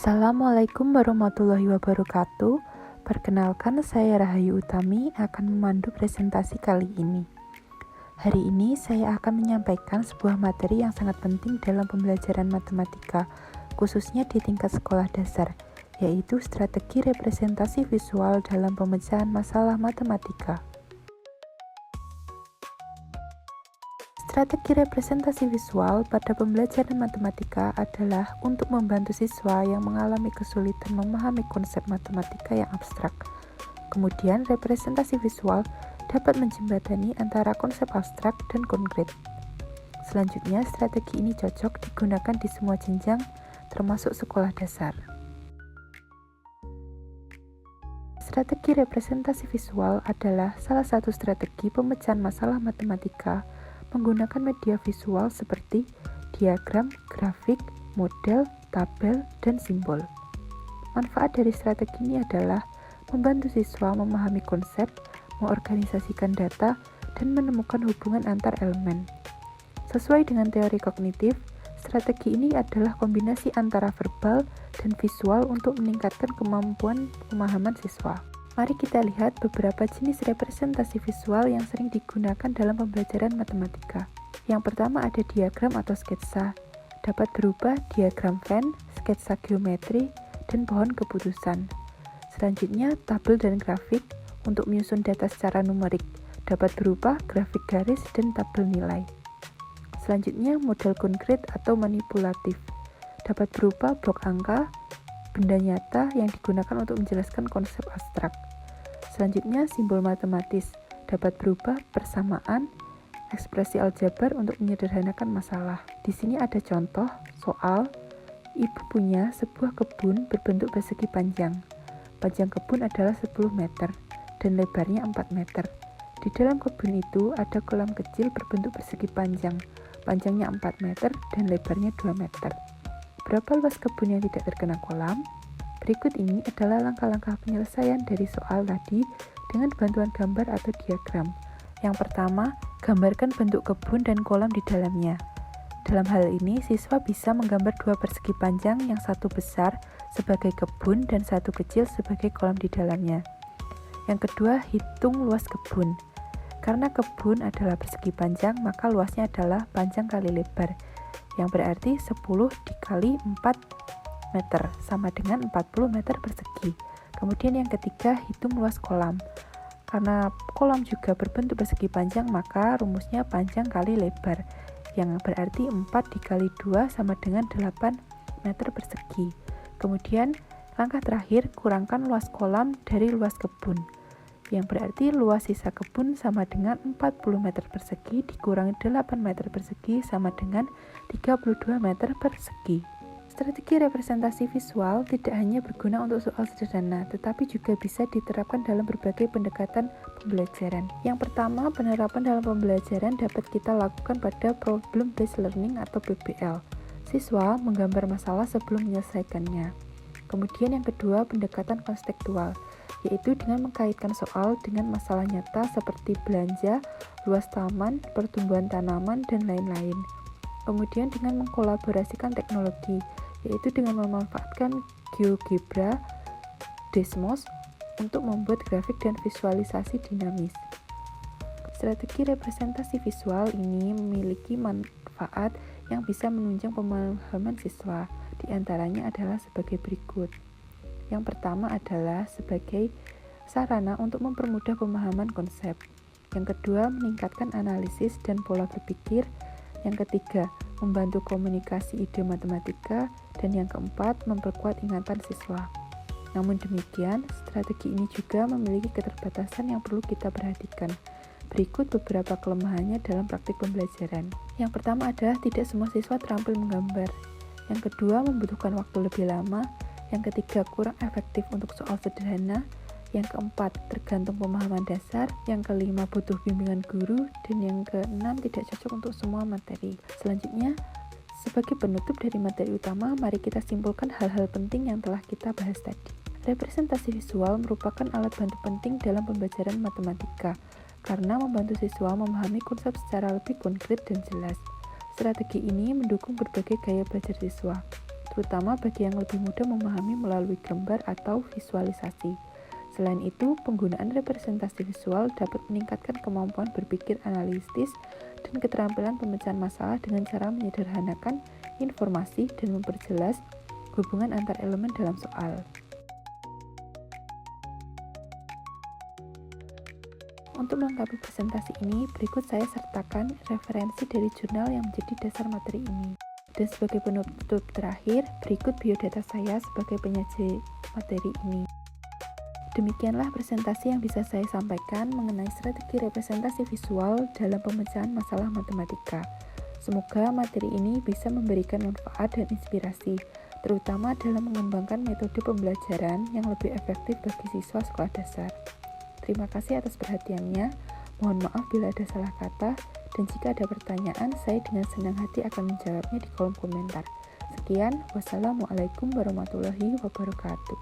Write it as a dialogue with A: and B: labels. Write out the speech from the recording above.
A: Assalamualaikum warahmatullahi wabarakatuh. Perkenalkan, saya Rahayu Utami akan memandu presentasi kali ini. Hari ini saya akan menyampaikan sebuah materi yang sangat penting dalam pembelajaran matematika, khususnya di tingkat sekolah dasar, yaitu strategi representasi visual dalam pemecahan masalah matematika. Strategi representasi visual pada pembelajaran matematika adalah untuk membantu siswa yang mengalami kesulitan memahami konsep matematika yang abstrak. Kemudian, representasi visual dapat menjembatani antara konsep abstrak dan konkret. Selanjutnya, strategi ini cocok digunakan di semua jenjang, termasuk sekolah dasar. Strategi representasi visual adalah salah satu strategi pemecahan masalah matematika menggunakan media visual seperti diagram, grafik, model, tabel, dan simbol. Manfaat dari strategi ini adalah membantu siswa memahami konsep, mengorganisasikan data, dan menemukan hubungan antar elemen. Sesuai dengan teori kognitif, strategi ini adalah kombinasi antara verbal dan visual untuk meningkatkan kemampuan pemahaman siswa. Mari kita lihat beberapa jenis representasi visual yang sering digunakan dalam pembelajaran matematika. Yang pertama ada diagram atau sketsa. Dapat berupa diagram Venn, sketsa geometri, dan pohon keputusan. Selanjutnya, tabel dan grafik untuk menyusun data secara numerik. Dapat berupa grafik garis dan tabel nilai. Selanjutnya, model konkret atau manipulatif. Dapat berupa blok angka, benda nyata yang digunakan untuk menjelaskan konsep abstrak. Selanjutnya, simbol matematis dapat berupa persamaan, ekspresi aljabar untuk menyederhanakan masalah. Di sini ada contoh soal, ibu punya sebuah kebun berbentuk persegi panjang. Panjang kebun adalah 10 meter dan lebarnya 4 meter. Di dalam kebun itu ada kolam kecil berbentuk persegi panjang. Panjangnya 4 meter dan lebarnya 2 meter. Berapa luas kebun yang tidak terkena kolam? Berikut ini adalah langkah-langkah penyelesaian dari soal tadi dengan bantuan gambar atau diagram. Yang pertama, gambarkan bentuk kebun dan kolam di dalamnya. Dalam hal ini, siswa bisa menggambar dua persegi panjang, yang satu besar sebagai kebun dan satu kecil sebagai kolam di dalamnya. Yang kedua, hitung luas kebun. Karena kebun adalah persegi panjang, maka luasnya adalah panjang kali lebar, yang berarti 10 dikali 4 meter sama dengan 40 meter persegi. Kemudian yang ketiga, hitung luas kolam. Karena kolam juga berbentuk persegi panjang, maka rumusnya panjang kali lebar, yang berarti 4 dikali 2 sama dengan 8 meter persegi. Kemudian langkah terakhir, kurangkan luas kolam dari luas kebun, yang berarti luas sisa kebun sama dengan 40 meter persegi dikurangi 8 meter persegi sama dengan 32 meter persegi. Strategi representasi visual tidak hanya berguna untuk soal sederhana, tetapi juga bisa diterapkan dalam berbagai pendekatan pembelajaran. Yang pertama, penerapan dalam pembelajaran dapat kita lakukan pada Problem Based Learning atau PBL. Siswa menggambar masalah sebelum menyelesaikannya. Kemudian yang kedua, pendekatan konstekstual, yaitu dengan mengkaitkan soal dengan masalah nyata seperti belanja, luas taman, pertumbuhan tanaman, dan lain-lain. Kemudian dengan mengkolaborasikan teknologi, yaitu dengan memanfaatkan GeoGebra, Desmos untuk membuat grafik dan visualisasi dinamis. Strategi representasi visual ini memiliki manfaat yang bisa menunjang pemahaman siswa. Di antaranya adalah sebagai berikut. Yang pertama adalah sebagai sarana untuk mempermudah pemahaman konsep. Yang kedua, meningkatkan analisis dan pola berpikir. Yang ketiga, membantu komunikasi ide matematika. Dan yang keempat, memperkuat ingatan siswa. Namun demikian, strategi ini juga memiliki keterbatasan yang perlu kita perhatikan. Berikut beberapa kelemahannya dalam praktik pembelajaran. Yang pertama adalah tidak semua siswa terampil menggambar. Yang kedua, membutuhkan waktu lebih lama. Yang ketiga, kurang efektif untuk soal sederhana. Yang keempat, tergantung pemahaman dasar. Yang kelima, butuh bimbingan guru. Dan yang keenam, tidak cocok untuk semua materi. Selanjutnya, sebagai penutup dari materi utama, mari kita simpulkan hal-hal penting yang telah kita bahas tadi. Representasi visual merupakan alat bantu penting dalam pembelajaran matematika, karena membantu siswa memahami konsep secara lebih konkret dan jelas. Strategi ini mendukung berbagai gaya belajar siswa. terutama bagi yang lebih mudah memahami melalui gambar atau visualisasi. Selain itu, penggunaan representasi visual dapat meningkatkan kemampuan berpikir analitis dan keterampilan pemecahan masalah dengan cara menyederhanakan informasi dan memperjelas hubungan antar elemen dalam soal. Untuk melengkapi presentasi ini, berikut saya sertakan referensi dari jurnal yang menjadi dasar materi ini. Dan sebagai penutup terakhir, berikut biodata saya sebagai penyaji materi ini. Demikianlah presentasi yang bisa saya sampaikan mengenai strategi representasi visual dalam pemecahan masalah matematika. Semoga materi ini bisa memberikan manfaat dan inspirasi, terutama dalam mengembangkan metode pembelajaran yang lebih efektif bagi siswa sekolah dasar. Terima kasih atas perhatiannya. Mohon maaf bila ada salah kata, dan jika ada pertanyaan, saya dengan senang hati akan menjawabnya di kolom komentar. Sekian, wassalamualaikum warahmatullahi wabarakatuh.